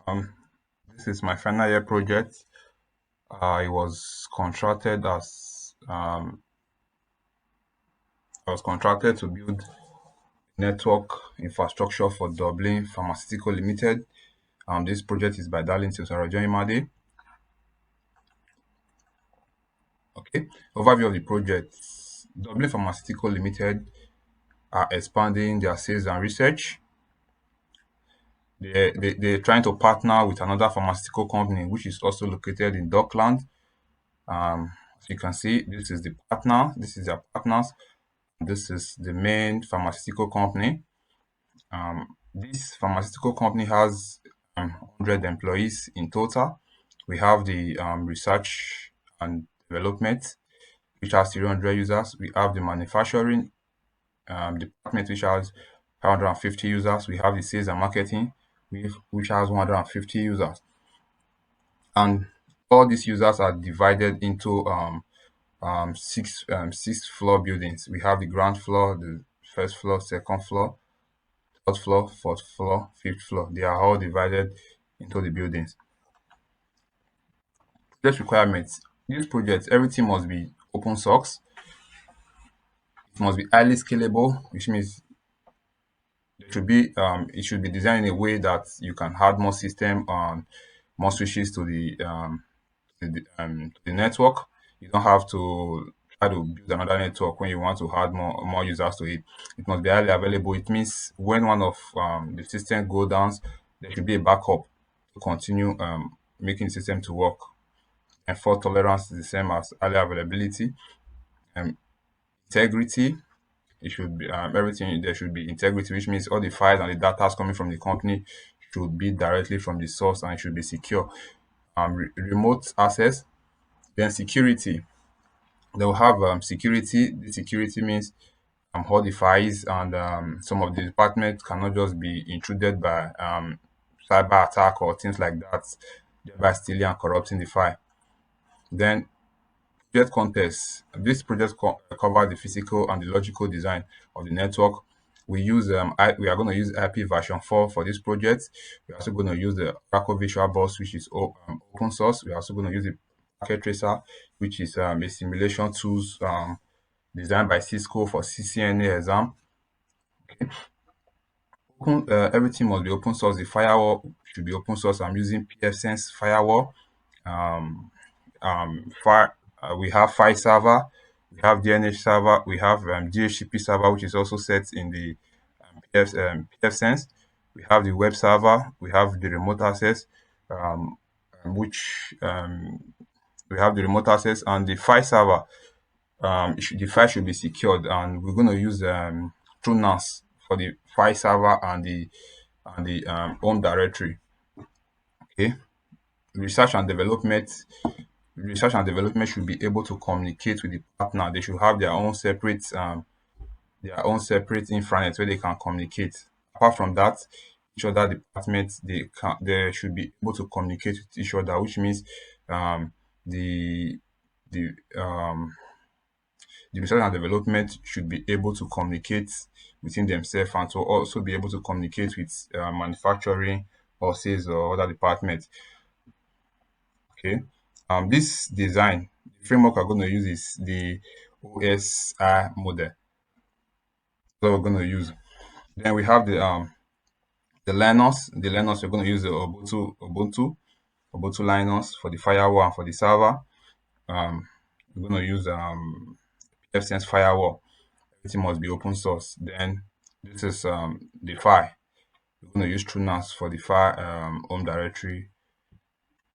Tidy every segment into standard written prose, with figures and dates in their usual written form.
Um, this is my final year project. I was contracted to build network infrastructure for Dublin Pharmaceutical Limited. This project is by Darlington Sarajoyimade. Okay, overview of the project. Dublin Pharmaceutical Limited are expanding their sales and research. They're trying to partner with another pharmaceutical company, which is also located in Dockland. As you can see, this is the partner. This is their partners. This is the main pharmaceutical company. This pharmaceutical company has 100 employees in total. We have the research and development, which has 300 users. We have the manufacturing department, which has 550 users. We have the sales and marketing, which has 150 users. And all these users are divided into six floor buildings. We have the ground floor, the first floor, second floor, third floor, fourth floor, fifth floor. They are all divided into the buildings. Project requirements. This project, everything must be open source. It must be highly scalable, which means it should be designed in a way that you can add more system on more switches to the network. You don't have to try to build another network when you want to add more users to it. It must be highly available. It means when one of the system go down, there should be a backup to continue making the system to work. And fault tolerance is the same as highly availability. Um, Integrity, it should be everything there should be integrity, which means all the files and the data coming from the company should be directly from the source and it should be secure. Remote access, then security. They will have security. The security means all the files and some of the departments cannot just be intruded by cyber attack or things like that, thereby stealing and corrupting the file. Then project context. This project covers the physical and the logical design of the network. We are going to use IP version 4 for this project. We're also going to use the Oracle Visual Bus, which is open source. We're also going to use the Packet Tracer, which is a simulation tools designed by Cisco for CCNA exam. Everything must be open source. The firewall should be open source. I'm using PFSense firewall. Um, we have file server, we have DNS server, we have DHCP server, which is also set in the PFSense. We have the web server, we have the remote access, um, which we have the remote access and the file server. The file should be secured, and we're going to use TrueNAS for the file server and the home directory. Okay, research and development. Research and development should be able to communicate with the partner. They should have their own separate intranet where they can communicate. Apart from that, each other departments they should be able to communicate with each other, which means um, the the um, the research and development should be able to communicate within themselves and to also be able to communicate with manufacturing or sales or other departments. Okay. This design, the framework we're going to use is the OSI model that we're going to use. Then we have the Linux. The Linux we're going to use the Ubuntu Linux for the firewall and for the server. We're going to use FSense firewall. Everything must be open source. Then this is the file. We're going to use TrueNAS for the file home directory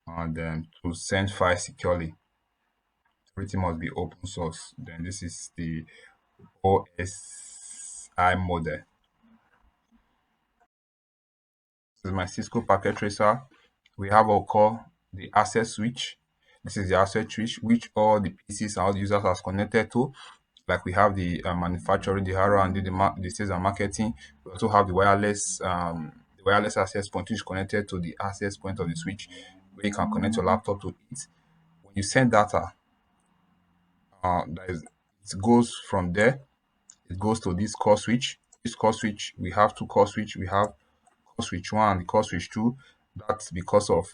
and then to send files securely. Everything must be open source. Then this is the OSI model. This is my Cisco packet tracer. We have what we call the access switch. This is the access switch which all the PCs and all the users are connected to. Like we have the manufacturing, the R&D, the sales and marketing. We also have the wireless access point which is connected to the access point of the switch, where you can connect your laptop to it. When you send data, it goes from there. It goes to this core switch. This core switch, we have two core switch. We have core switch 1 and the core switch 2. That's because of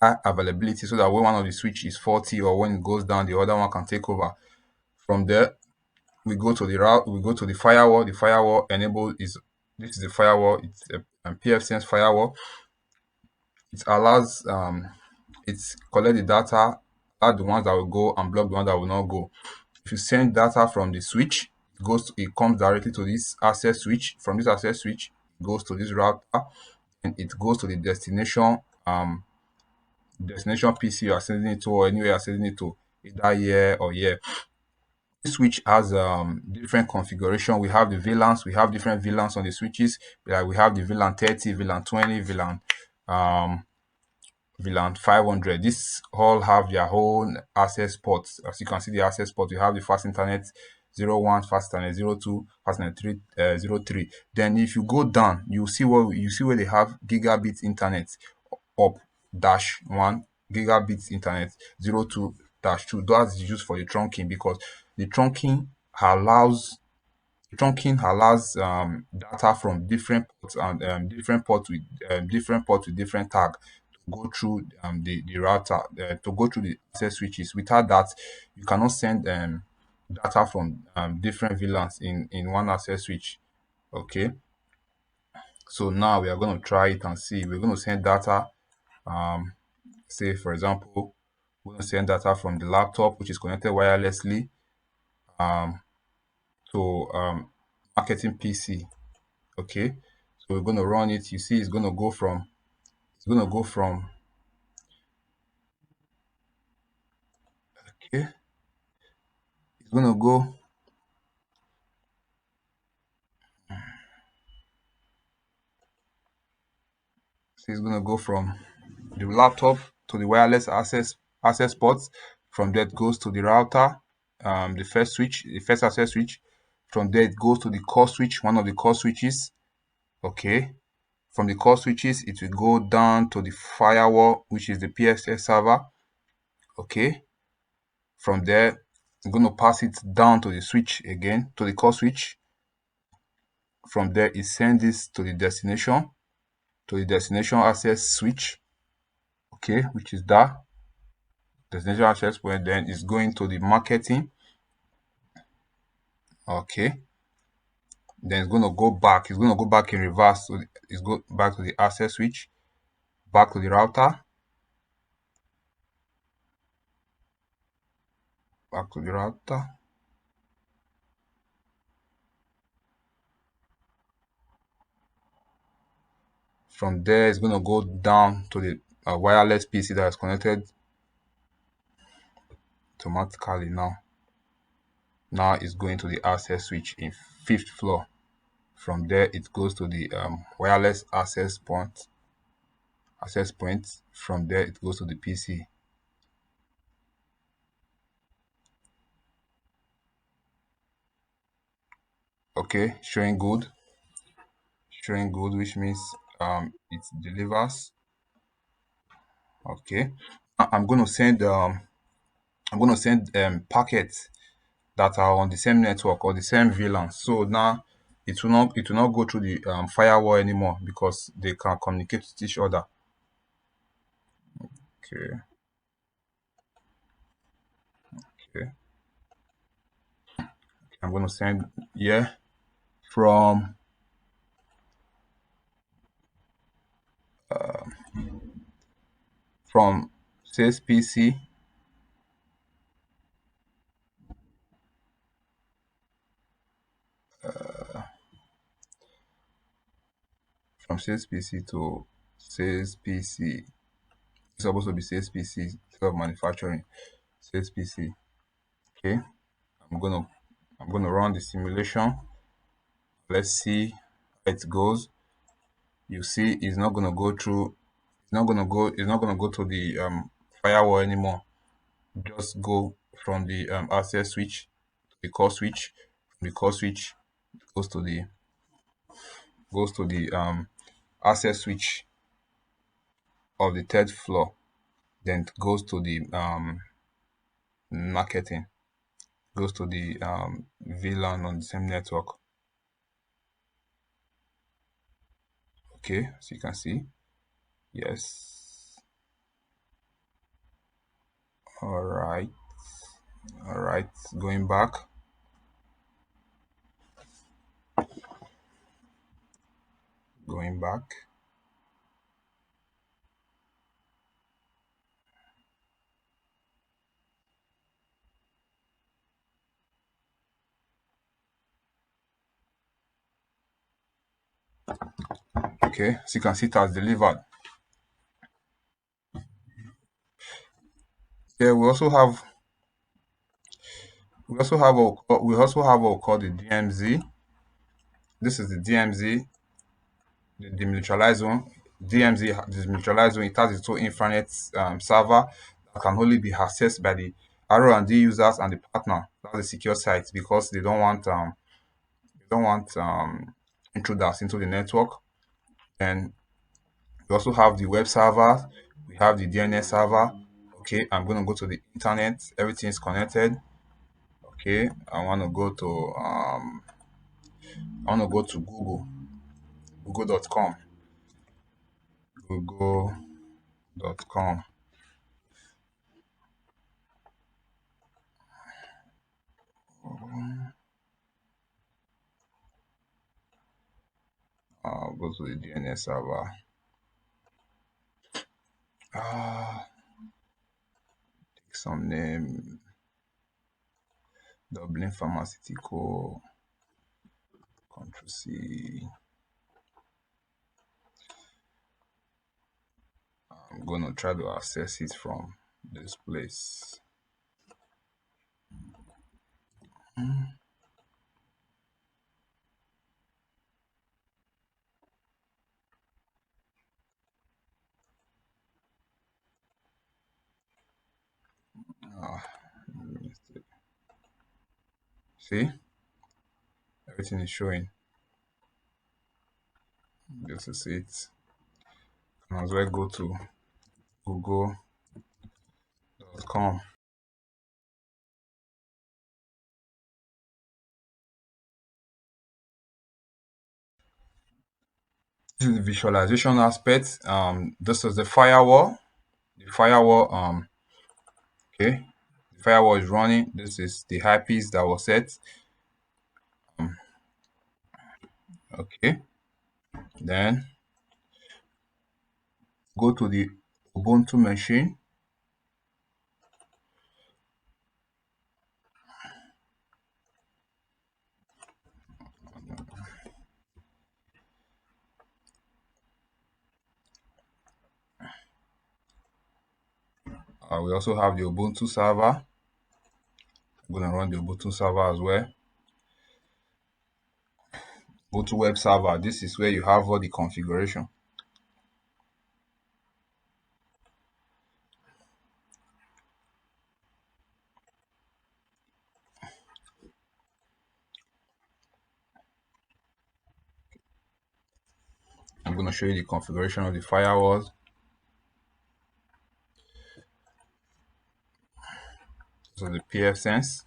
high availability, so that when one of the switch is faulty or when it goes down, the other one can take over. From there, we go to the route, we go to the firewall. The firewall enable is this is the firewall. It's a PFSense firewall. It allows it's collect the data, add the ones that will go and block the ones that will not go. If you send data from the switch, it comes directly to this access switch. From this access switch, it goes to this router, and it goes to the destination PC you are sending it to, or anywhere you are sending it to, either here or here. This switch has different configuration. We have the VLANs, we have different VLANs on the switches. Like we have the VLAN 30, VLAN 20, um VLAN 500. These all have their own access ports. As you can see, the access port, you have the fast internet 01, fast internet 02, fast internet 03. Then if you go down, you see where they have gigabit internet up dash 1, gigabit internet 02 dash 2. That's used for the trunking, because the allows trunking allows data from different ports, and different ports with different tag to go through the router, to go through the access switches. Without that, you cannot send data from different VLANs in one access switch. Okay, so now we are going to try it and see. We're going to send data. Say for example, we're going to send data from the laptop, which is connected wirelessly, to marketing PC. Okay, so we're going to run it. You see, it's going to go from okay, it's going to go so it's going to go from the laptop to the wireless access ports. From there it goes to the router, the first access switch. From there it goes to the core switch, one of the core switches. Okay, from the core switches it will go down to the firewall, which is the PSS server. Okay, from there I'm going to pass it down to the switch again, to the core switch. From there it sends this to the destination access switch. Okay, which is that destination access point. Then it's going to the marketing. Okay, then it's going to go back. It's going to go back in reverse. So it's go back to the access switch, back to the router, back to the router. From there, it's going to go down to the wireless PC that is connected automatically now. Now it's going to the access switch in fifth floor. From there, it goes to the wireless access point. From there, it goes to the PC. Okay, showing good, which means it delivers. Okay, I'm going to send packets that are on the same network or the same VLAN. So now it will not go through the firewall anymore, because they can communicate with each other. Okay, okay. I'm going to send from from sales PC, from sales PC to sales PC. It's supposed to be sales PC instead of manufacturing. Sales PC. Okay, I'm gonna run the simulation. Let's see how it goes. You see, it's not gonna go through. It's not gonna go to the firewall anymore. Just go from the access switch to the core switch. From the core switch goes to the access switch of the third floor. Then it goes to the marketing. Goes to the VLAN on the same network. Okay, as you can see. Yes. All right. All right. Going back. Going back. Okay. So you can see it has delivered. Yeah. We also have what we call the DMZ. This is the DMZ, the demilitarized zone. DMZ, the demilitarized zone. It has its own intranet server that can only be accessed by the R&D users and the partner. That's the secure site because they don't want intruders into the network. And we also have the web server. We have the DNS server. Okay, I'm going to go to the internet. Everything is connected. Okay, I want to go to google.com, google.com. I'll go to the DNS server. Take some name, Dublin Pharmaceutical, Control C. I'm gonna try to access it from this place. Ah, see, everything is showing. This is it. Can as well go to google.com. This is the visualization aspect. This is the firewall. The firewall. Okay. The firewall is running. This is the IPs that was set. Okay. Then go to the Ubuntu machine. We also have the Ubuntu server. I'm going to run the Ubuntu server as well. Ubuntu web server. This is where you have all the configuration. I'm going to show you the configuration of the firewalls. So the PF sense.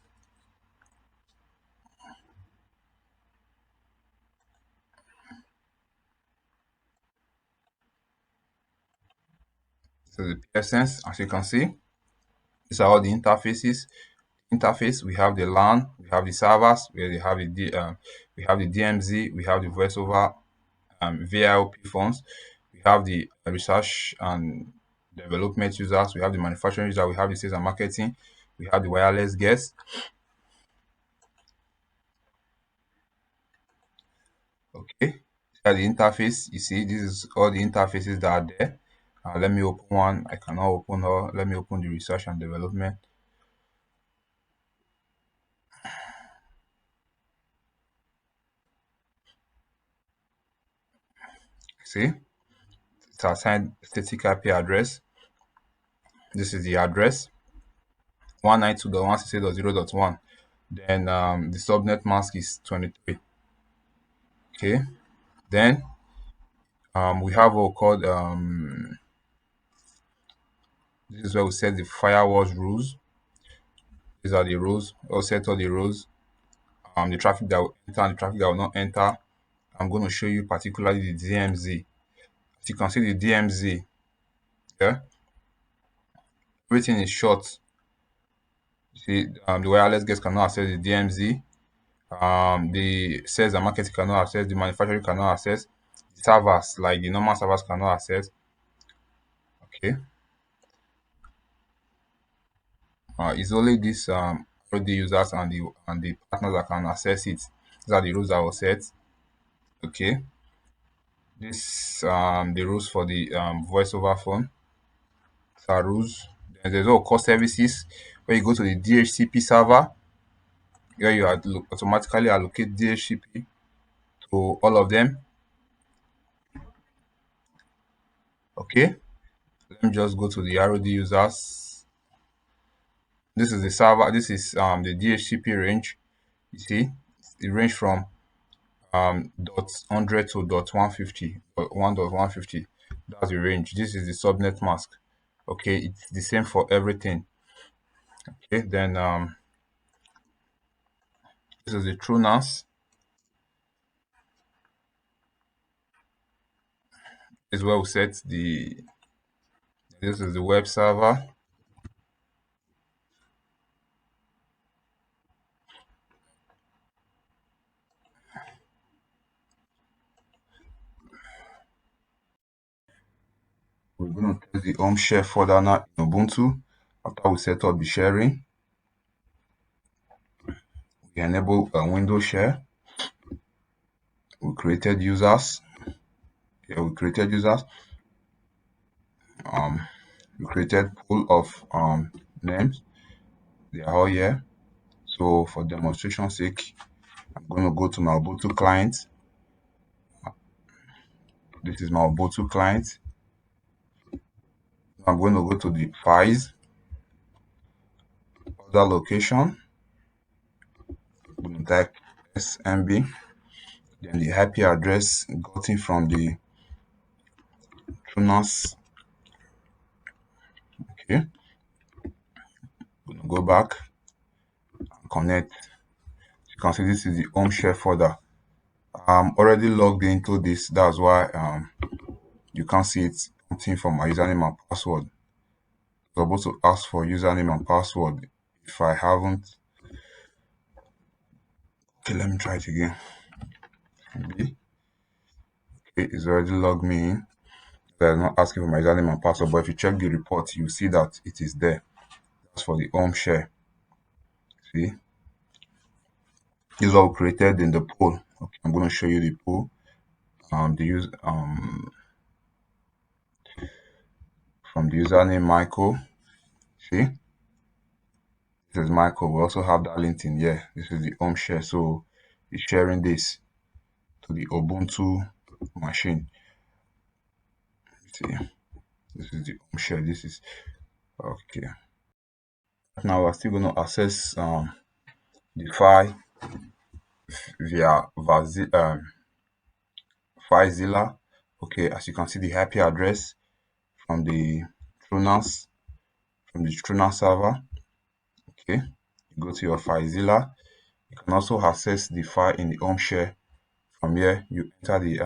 So the PF sense, as you can see, these are all the interfaces. Interface, we have the LAN, we have the servers, we have the DMZ, we have the voice over VIOP phones, we have the research and development users, we have the manufacturing user, we have the sales and marketing, we have the wireless guests. Okay, at the interface, you see, this is all the interfaces that are there. Let me open one. I cannot open all. Let me open the research and development. See, it's assigned static IP address. This is the address 192.168.0.1. Then the subnet mask is 23. Okay, then we have what called this is where we set the firewalls rules. These are the rules. We'll set all the rules. The traffic that will enter and the traffic that will not enter. I'm going to show you particularly the DMZ. As you can see the DMZ, Yeah, everything is short. See, the wireless guests cannot access the DMZ. The sales and marketing cannot access. The manufacturing cannot access. The servers, like the normal servers, cannot access. Okay, it's only this already users and the partners that can access it. These are the rules that were set. Okay, this the rules for the voice over phone. These are rules. Then there's all core services where you go to the DHCP server where you automatically allocate DHCP to all of them. Okay, let me just go to the ROD users. This is the server. This is the DHCP range. You see, it range from dot 100 to dot 150 or 1.150. That's the range. This is the subnet mask. Okay, it's the same for everything. Okay, then this is the true NAS. This is where we set the. This is the web server. We're going to test the home share folder now in Ubuntu. After we set up the sharing, we enable a window share. We created users. Yeah, we created users. Um, we created pool of names. They are all here. So for demonstration sake, I'm going to go to my Ubuntu client. This is my Ubuntu client. I'm going to go to the files, other location. I'm going to type SMB. Then the IP address gotten from the TrueNAS. Okay, I'm going to go back and connect. You can see this is the home share folder. I'm already logged into this. That's why you can't see it prompting for my username and password. I'm supposed to ask for username and password. If I haven't, okay, let me try it again. Maybe. Okay, it's already logged me in. They're not asking for my username and password, but if you check the report, you see that it is there. That's for the home share. See, this is all created in the pool. Okay, I'm going to show you the pool. The use from the username Michael. See, this is Michael. We also have that linked in here. This is the home share, so it's sharing this to the Ubuntu machine. See, this is the home share. This is okay. Now we're still going to access the file via FileZilla. Okay, as you can see, the IP address from the TrueNAS server. Okay, you go to your FileZilla. You can also access the file in the home share. From here, you enter the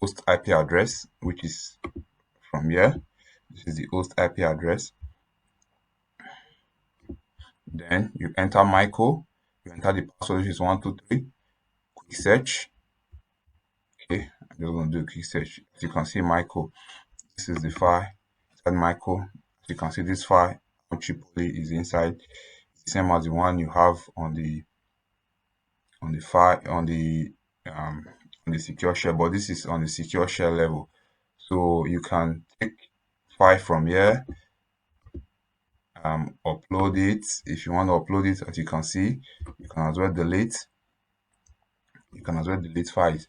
host IP address, which is from here. This is the host IP address. Then you enter Michael. You enter the password, which is 123. Quick search. Okay, I'm just going to do a quick search. As you can see, Michael. This is the file inside Michael. As you can see, this file Chipotle is inside, the same as the one you have on the file on the secure share, but this is on the secure share level. So you can take file from here, upload it. If you want to upload it, as you can see, you can as well delete. You can as well delete files.